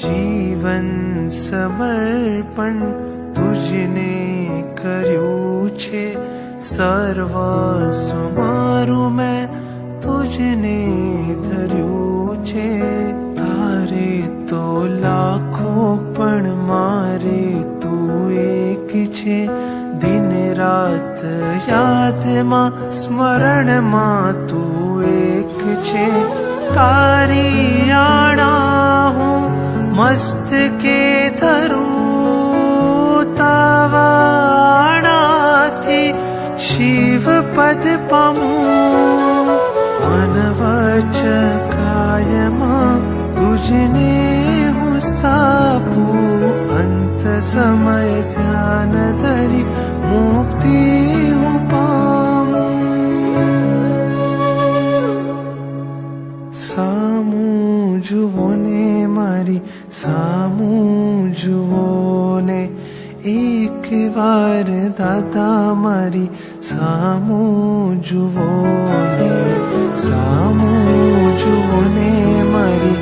જીવન સમર્પણ તુજને કર્યું છે, સર્વસ્વ મારું મેં તુજને ધર્યું છે. તારે તો લાખો પણ મારે તું એક છે, દિન રાત યાદમાં સ્મરણમાં તું એક છે. તારી આણા હું મસ્તકે ધરું, તાવાણાથી શિવ પદ પામું. મન વચ કાયમાં તુજને હું સ્થાપું, અંત સમય ધ્યાન ધરી મુક્તિ હું પામું. સામું જુઓ ને મારી સામું જુઓ ને, એક વાર દાદા મારી સામું જુઓ ને, સામું જુઓ ને મારી